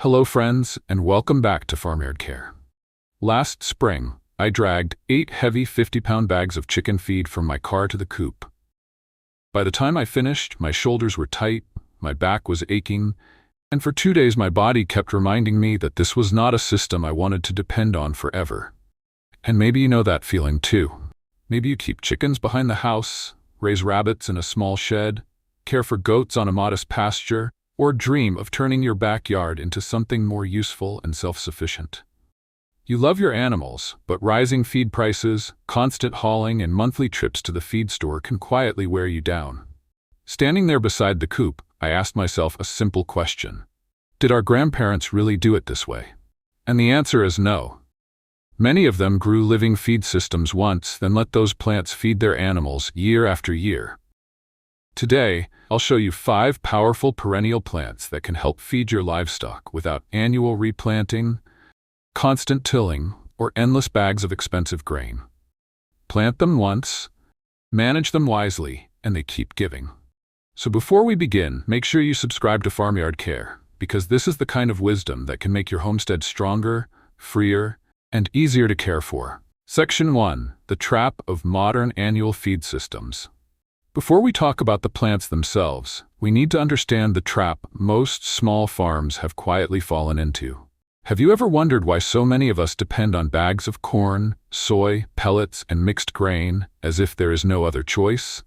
Hello friends, and welcome back to Farmyard Care. Last spring, I dragged 8 heavy 50-pound bags of chicken feed from my car to the coop. By the time I finished, my shoulders were tight, my back was aching, and for 2 days my body kept reminding me that this was not a system I wanted to depend on forever. And maybe you know that feeling too. Maybe you keep chickens behind the house, raise rabbits in a small shed, care for goats on a modest pasture, or dream of turning your backyard into something more useful and self-sufficient. You love your animals, but rising feed prices, constant hauling, and monthly trips to the feed store can quietly wear you down. Standing there beside the coop, I asked myself a simple question. Did our grandparents really do it this way? And the answer is no. Many of them grew living feed systems once, then let those plants feed their animals year after year. Today, I'll show you 5 powerful perennial plants that can help feed your livestock without annual replanting, constant tilling, or endless bags of expensive grain. Plant them once, manage them wisely, and they keep giving. So before we begin, make sure you subscribe to Farmyard Care, because this is the kind of wisdom that can make your homestead stronger, freer, and easier to care for. Section 1. The Trap of Modern Annual Feed Systems. Before we talk about the plants themselves, we need to understand the trap most small farms have quietly fallen into. Have you ever wondered why so many of us depend on bags of corn, soy, pellets, and mixed grain as if there is no other choice?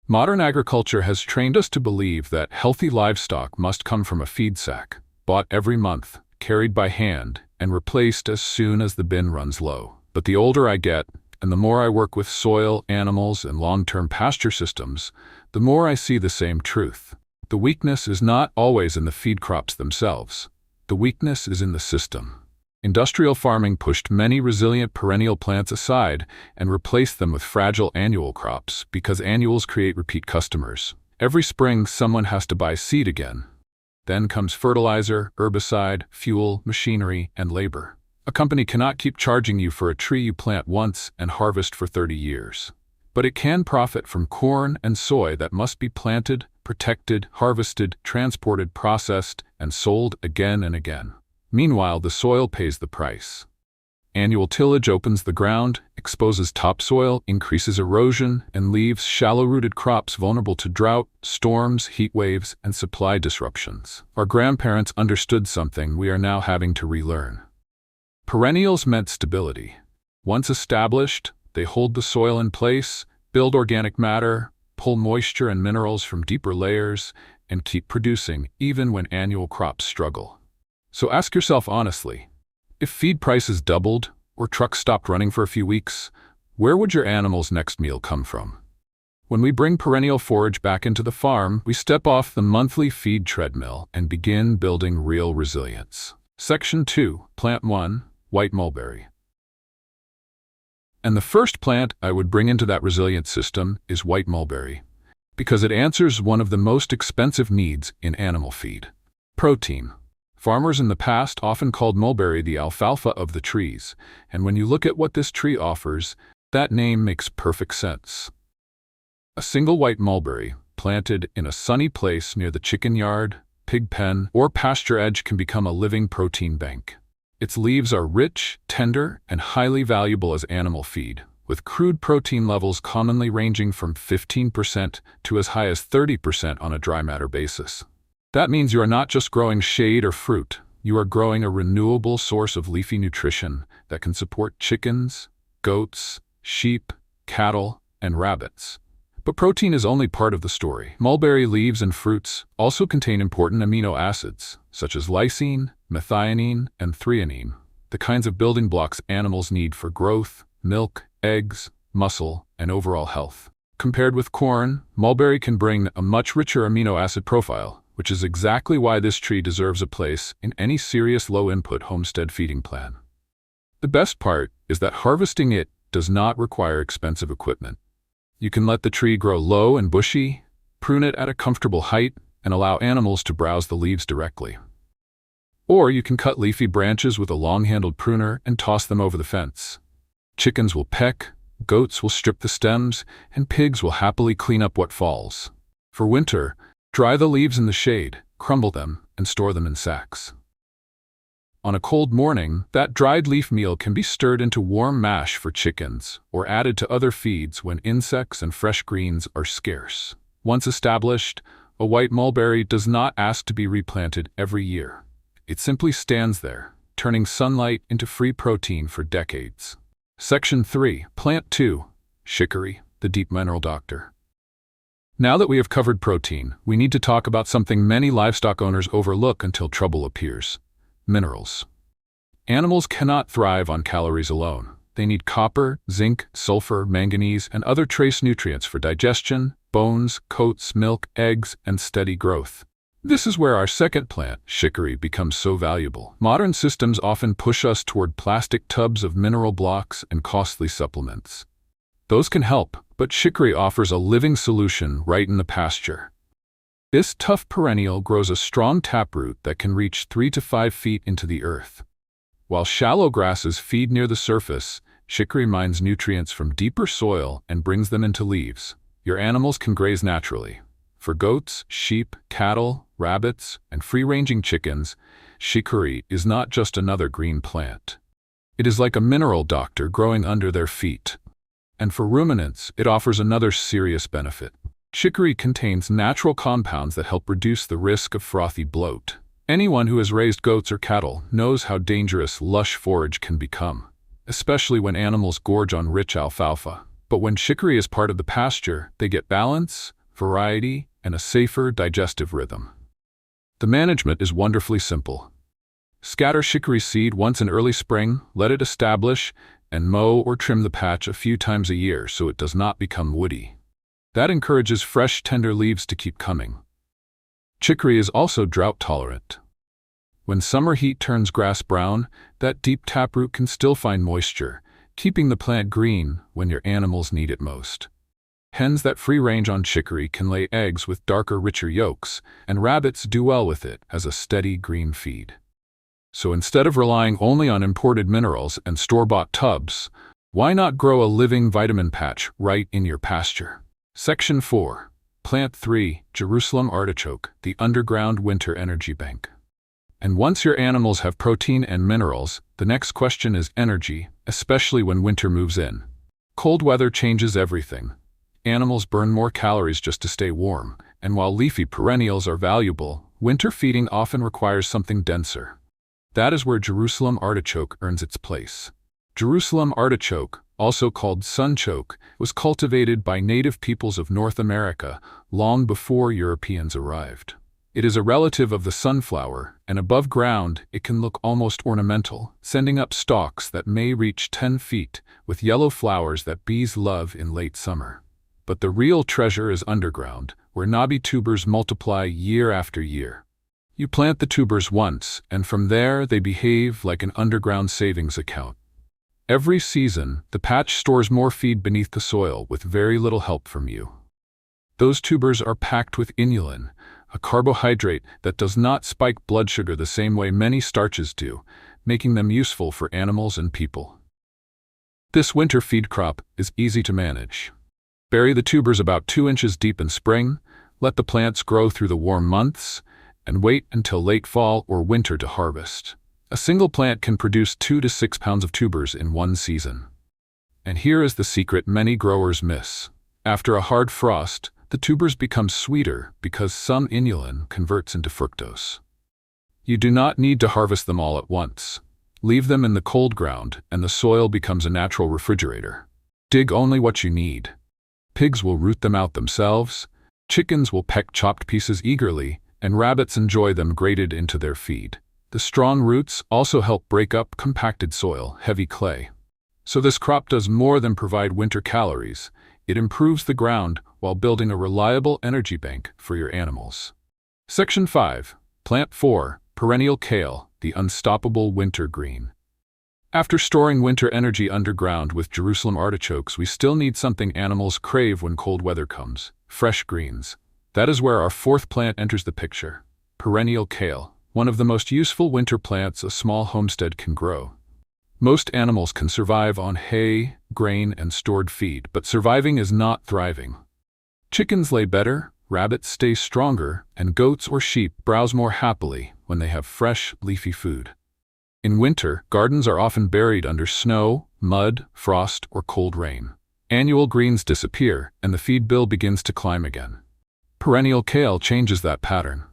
Modern agriculture has trained us to believe that healthy livestock must come from a feed sack, bought every month, carried by hand, and replaced as soon as the bin runs low. But the older I get, and the more I work with soil, animals, and long-term pasture systems, the more I see the same truth. The weakness is not always in the feed crops themselves. The weakness is in the system. Industrial farming pushed many resilient perennial plants aside and replaced them with fragile annual crops because annuals create repeat customers. Every spring, someone has to buy seed again. Then comes fertilizer, herbicide, fuel, machinery, and labor. A company cannot keep charging you for a tree you plant once and harvest for 30 years. But it can profit from corn and soy that must be planted, protected, harvested, transported, processed, and sold again and again. Meanwhile, the soil pays the price. Annual tillage opens the ground, exposes topsoil, increases erosion, and leaves shallow-rooted crops vulnerable to drought, storms, heat waves, and supply disruptions. Our grandparents understood something we are now having to relearn. Perennials meant stability. Once established, they hold the soil in place, build organic matter, pull moisture and minerals from deeper layers, and keep producing even when annual crops struggle. So ask yourself honestly, if feed prices doubled or trucks stopped running for a few weeks, where would your animal's next meal come from? When we bring perennial forage back into the farm, we step off the monthly feed treadmill and begin building real resilience. Section 2. Plant 1. White Mulberry. And the first plant I would bring into that resilient system is white mulberry, because it answers one of the most expensive needs in animal feed: protein. Farmers in the past often called mulberry the alfalfa of the trees, and when you look at what this tree offers, that name makes perfect sense. A single white mulberry, planted in a sunny place near the chicken yard, pig pen, or pasture edge, can become a living protein bank. Its leaves are rich, tender, and highly valuable as animal feed, with crude protein levels commonly ranging from 15% to as high as 30% on a dry matter basis. That means you are not just growing shade or fruit, you are growing a renewable source of leafy nutrition that can support chickens, goats, sheep, cattle, and rabbits. But protein is only part of the story. Mulberry leaves and fruits also contain important amino acids, such as lysine, methionine, and threonine, the kinds of building blocks animals need for growth, milk, eggs, muscle, and overall health. Compared with corn, mulberry can bring a much richer amino acid profile, which is exactly why this tree deserves a place in any serious low-input homestead feeding plan. The best part is that harvesting it does not require expensive equipment. You can let the tree grow low and bushy, prune it at a comfortable height, and allow animals to browse the leaves directly. Or you can cut leafy branches with a long-handled pruner and toss them over the fence. Chickens will peck, goats will strip the stems, and pigs will happily clean up what falls. For winter, dry the leaves in the shade, crumble them, and store them in sacks. On a cold morning, that dried leaf meal can be stirred into warm mash for chickens or added to other feeds when insects and fresh greens are scarce. Once established, a white mulberry does not ask to be replanted every year. It simply stands there, turning sunlight into free protein for decades. Section 3. Plant 2. Chicory, the deep mineral doctor. Now that we have covered protein, we need to talk about something many livestock owners overlook until trouble appears: minerals. Animals cannot thrive on calories alone. They need copper, zinc, sulfur, manganese, and other trace nutrients for digestion, bones, coats, milk, eggs, and steady growth. This is where our second plant, chicory, becomes so valuable. Modern systems often push us toward plastic tubs of mineral blocks and costly supplements. Those can help, but chicory offers a living solution right in the pasture. This tough perennial grows a strong taproot that can reach 3 to 5 feet into the earth. While shallow grasses feed near the surface, chicory mines nutrients from deeper soil and brings them into leaves. Your animals can graze naturally. For goats, sheep, cattle, rabbits, and free-ranging chickens, chicory is not just another green plant. It is like a mineral doctor growing under their feet. And for ruminants, it offers another serious benefit. Chicory contains natural compounds that help reduce the risk of frothy bloat. Anyone who has raised goats or cattle knows how dangerous lush forage can become, especially when animals gorge on rich alfalfa. But when chicory is part of the pasture, they get balance, variety, and a safer digestive rhythm. The management is wonderfully simple. Scatter chicory seed once in early spring, let it establish, and mow or trim the patch a few times a year so it does not become woody. That encourages fresh, tender leaves to keep coming. Chicory is also drought tolerant. When summer heat turns grass brown, that deep taproot can still find moisture, keeping the plant green when your animals need it most. Hens that free range on chicory can lay eggs with darker, richer yolks, and rabbits do well with it as a steady green feed. So instead of relying only on imported minerals and store-bought tubs, why not grow a living vitamin patch right in your pasture? Section 4. Plant 3. Jerusalem Artichoke, the underground winter energy bank. And once your animals have protein and minerals, the next question is energy, especially when winter moves in. Cold weather changes everything. Animals burn more calories just to stay warm, and while leafy perennials are valuable, winter feeding often requires something denser. That is where Jerusalem Artichoke earns its place. Jerusalem Artichoke, also called sunchoke, was cultivated by native peoples of North America long before Europeans arrived. It is a relative of the sunflower, and above ground it can look almost ornamental, sending up stalks that may reach 10 feet, with yellow flowers that bees love in late summer. But the real treasure is underground, where knobby tubers multiply year after year. You plant the tubers once, and from there they behave like an underground savings account. Every season, the patch stores more feed beneath the soil with very little help from you. Those tubers are packed with inulin, a carbohydrate that does not spike blood sugar the same way many starches do, making them useful for animals and people. This winter feed crop is easy to manage. Bury the tubers about 2 inches deep in spring, let the plants grow through the warm months, and wait until late fall or winter to harvest. A single plant can produce 2 to 6 pounds of tubers in one season. And here is the secret many growers miss. After a hard frost, the tubers become sweeter because some inulin converts into fructose. You do not need to harvest them all at once. Leave them in the cold ground and the soil becomes a natural refrigerator. Dig only what you need. Pigs will root them out themselves, chickens will peck chopped pieces eagerly, and rabbits enjoy them grated into their feed. The strong roots also help break up compacted soil, heavy clay. So this crop does more than provide winter calories. It improves the ground while building a reliable energy bank for your animals. Section 5. Plant 4. Perennial Kale, the unstoppable winter green. After storing winter energy underground with Jerusalem artichokes, we still need something animals crave when cold weather comes: fresh greens. That is where our fourth plant enters the picture: Perennial Kale, one of the most useful winter plants a small homestead can grow. Most animals can survive on hay, grain, and stored feed, but surviving is not thriving. Chickens lay better, rabbits stay stronger, and goats or sheep browse more happily when they have fresh, leafy food. In winter, gardens are often buried under snow, mud, frost, or cold rain. Annual greens disappear, and the feed bill begins to climb again. Perennial kale changes that pattern.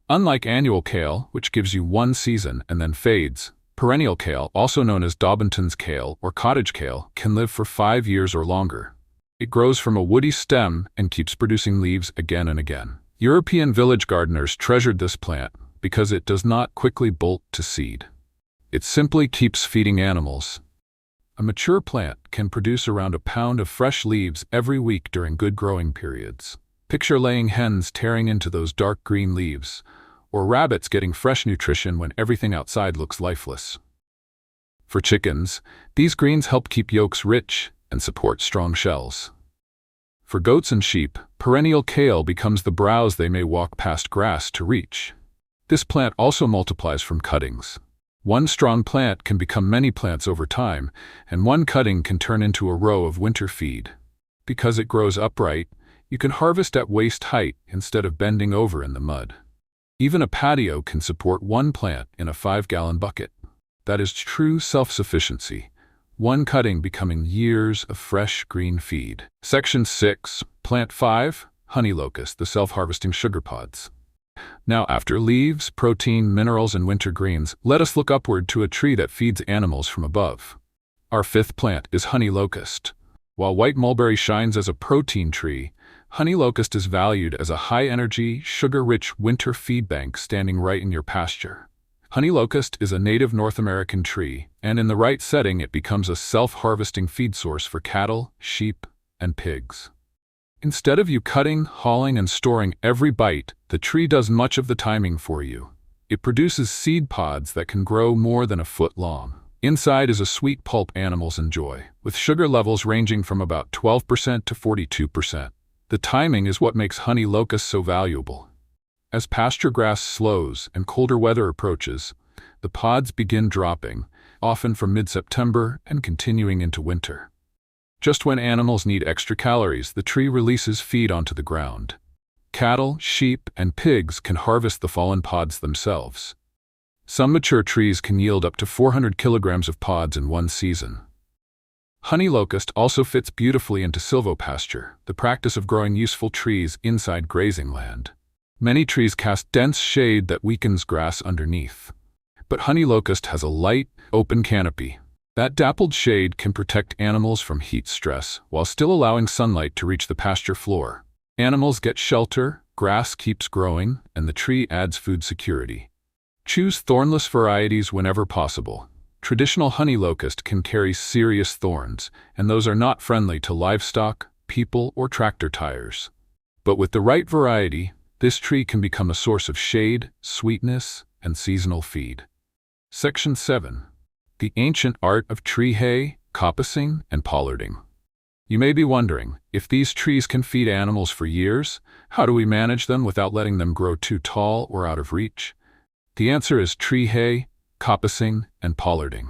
Unlike annual kale, which gives you one season and then fades, perennial kale, also known as Dobbinton's kale or cottage kale, can live for 5 years or longer. It grows from a woody stem and keeps producing leaves again and again. European village gardeners treasured this plant because it does not quickly bolt to seed. It simply keeps feeding animals. A mature plant can produce around a pound of fresh leaves every week during good growing periods. Picture laying hens tearing into those dark green leaves, or rabbits getting fresh nutrition when everything outside looks lifeless. For chickens, these greens help keep yolks rich and support strong shells. For goats and sheep, perennial kale becomes the browse they may walk past grass to reach. This plant also multiplies from cuttings. One strong plant can become many plants over time, and one cutting can turn into a row of winter feed. Because it grows upright, you can harvest at waist height instead of bending over in the mud. Even a patio can support one plant in a 5-gallon bucket. That is true self-sufficiency. One cutting becoming years of fresh green feed. Section 6, Plant 5, Honey Locust, the self-harvesting sugar pods. Now, after leaves, protein, minerals, and winter greens, let us look upward to a tree that feeds animals from above. Our 5th plant is Honey Locust. While White Mulberry shines as a protein tree, Honey Locust is valued as a high-energy, sugar-rich winter feed bank standing right in your pasture. Honey Locust is a native North American tree, and in the right setting it becomes a self-harvesting feed source for cattle, sheep, and pigs. Instead of you cutting, hauling, and storing every bite, the tree does much of the timing for you. It produces seed pods that can grow more than a foot long. Inside is a sweet pulp animals enjoy, with sugar levels ranging from about 12% to 42%. The timing is what makes Honey Locust so valuable. As pasture grass slows and colder weather approaches, the pods begin dropping, often from mid-September and continuing into winter. Just when animals need extra calories, the tree releases feed onto the ground. Cattle, sheep, and pigs can harvest the fallen pods themselves. Some mature trees can yield up to 400 kilograms of pods in one season. Honey Locust also fits beautifully into silvopasture, the practice of growing useful trees inside grazing land. Many trees cast dense shade that weakens grass underneath. But Honey Locust has a light, open canopy. That dappled shade can protect animals from heat stress while still allowing sunlight to reach the pasture floor. Animals get shelter, grass keeps growing, and the tree adds food security. Choose thornless varieties whenever possible. Traditional honey locust can carry serious thorns, and those are not friendly to livestock, people, or tractor tires. But with the right variety, this tree can become a source of shade, sweetness, and seasonal feed. Section 7. The ancient art of tree hay, coppicing, and pollarding. You may be wondering, if these trees can feed animals for years, how do we manage them without letting them grow too tall or out of reach? The answer is tree hay, coppicing, and pollarding.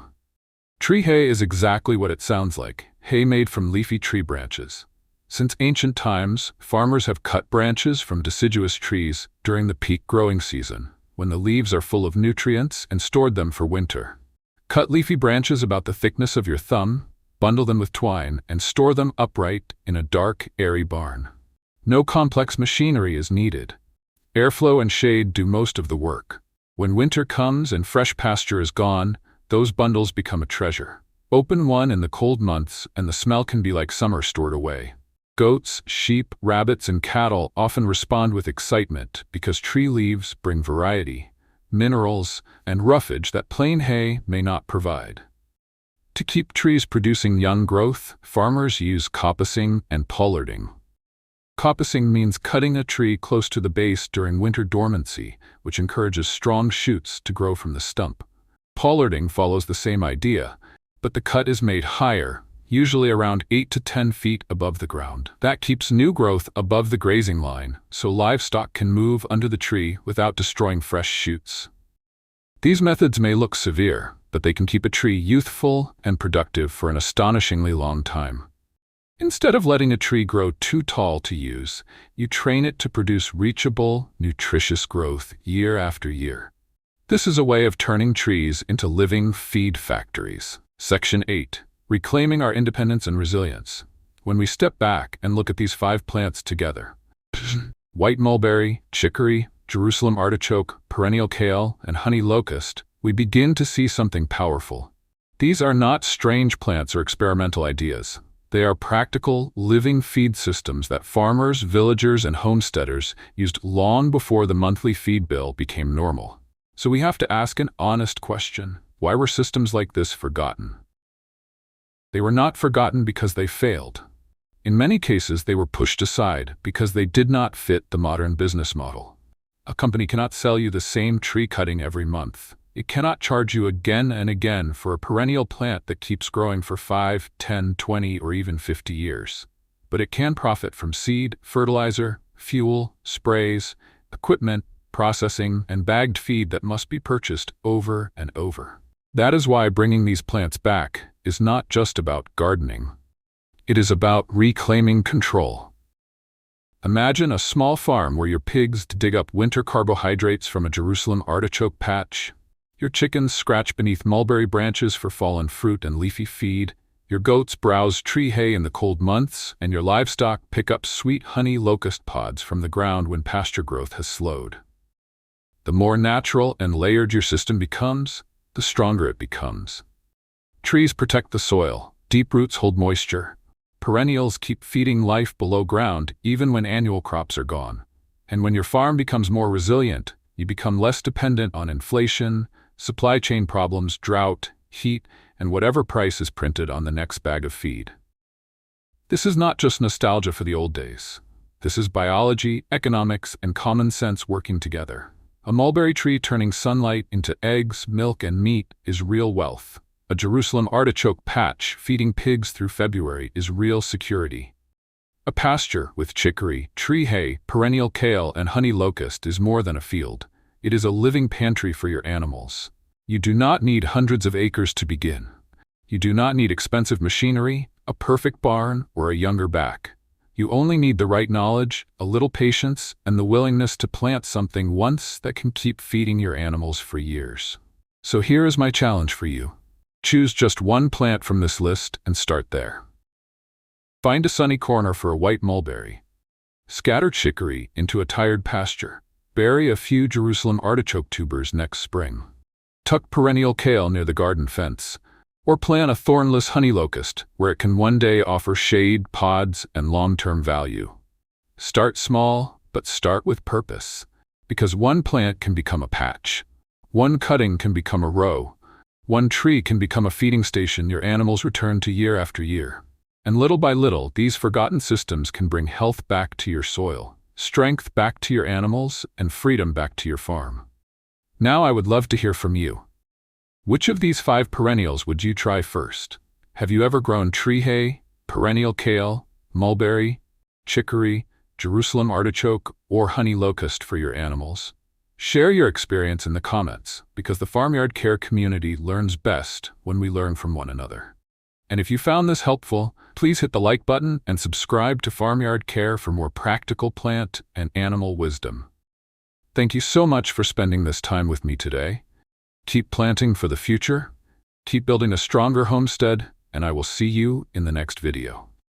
Tree hay is exactly what it sounds like, hay made from leafy tree branches. Since ancient times, farmers have cut branches from deciduous trees during the peak growing season, when the leaves are full of nutrients, and stored them for winter. Cut leafy branches about the thickness of your thumb, bundle them with twine, and store them upright in a dark, airy barn. No complex machinery is needed. Airflow and shade do most of the work. When winter comes and fresh pasture is gone, those bundles become a treasure. Open one in the cold months, and the smell can be like summer stored away. Goats, sheep, rabbits, and cattle often respond with excitement because tree leaves bring variety, minerals, and roughage that plain hay may not provide. To keep trees producing young growth, farmers use coppicing and pollarding. Coppicing means cutting a tree close to the base during winter dormancy, which encourages strong shoots to grow from the stump. Pollarding follows the same idea, but the cut is made higher, usually around 8 to 10 feet above the ground. That keeps new growth above the grazing line, so livestock can move under the tree without destroying fresh shoots. These methods may look severe, but they can keep a tree youthful and productive for an astonishingly long time. Instead of letting a tree grow too tall to use, you train it to produce reachable, nutritious growth year after year. This is a way of turning trees into living feed factories. Section 8. Reclaiming our independence and resilience. When we step back and look at these 5 plants together, White Mulberry, Chicory, Jerusalem Artichoke, Perennial Kale, and Honey Locust, we begin to see something powerful. These are not strange plants or experimental ideas. They are practical, living feed systems that farmers, villagers, and homesteaders used long before the monthly feed bill became normal. So we have to ask an honest question. Why were systems like this forgotten? They were not forgotten because they failed. In many cases, they were pushed aside because they did not fit the modern business model. A company cannot sell you the same tree cutting every month. It cannot charge you again and again for a perennial plant that keeps growing for 5, 10, 20, or even 50 years. But it can profit from seed, fertilizer, fuel, sprays, equipment, processing, and bagged feed that must be purchased over and over. That is why bringing these plants back is not just about gardening. It is about reclaiming control. Imagine a small farm where your pigs dig up winter carbohydrates from a Jerusalem artichoke patch, your chickens scratch beneath mulberry branches for fallen fruit and leafy feed, your goats browse tree hay in the cold months, and your livestock pick up sweet honey locust pods from the ground when pasture growth has slowed. The more natural and layered your system becomes, the stronger it becomes. Trees protect the soil, deep roots hold moisture. Perennials keep feeding life below ground even when annual crops are gone. And when your farm becomes more resilient, you become less dependent on inflation, supply chain problems, drought, heat, and whatever price is printed on the next bag of feed. This is not just nostalgia for the old days. This is biology, economics, and common sense working together. A mulberry tree turning sunlight into eggs, milk, and meat is real wealth. A Jerusalem artichoke patch feeding pigs through February is real security. A pasture with chicory, tree hay, perennial kale, and honey locust is more than a field. It is a living pantry for your animals. You do not need hundreds of acres to begin. You do not need expensive machinery, a perfect barn, or a younger back. You only need the right knowledge, a little patience, and the willingness to plant something once that can keep feeding your animals for years. So here is my challenge for you. Choose just one plant from this list and start there. Find a sunny corner for a white mulberry. Scatter chicory into a tired pasture. Bury a few Jerusalem artichoke tubers next spring. Tuck perennial kale near the garden fence. Or plant a thornless honey locust where it can one day offer shade, pods, and long-term value. Start small, but start with purpose. Because one plant can become a patch. One cutting can become a row. One tree can become a feeding station your animals return to year after year. And little by little, these forgotten systems can bring health back to your soil, strength back to your animals, and freedom back to your farm. Now I would love to hear from you. Which of these 5 perennials would you try first? Have you ever grown tree hay, perennial kale, mulberry, chicory, Jerusalem artichoke, or honey locust for your animals? Share your experience in the comments, because the Farmyard Care community learns best when we learn from one another. And if you found this helpful, please hit the like button and subscribe to Farmyard Care for more practical plant and animal wisdom. Thank you so much for spending this time with me today. Keep planting for the future, keep building a stronger homestead, and I will see you in the next video.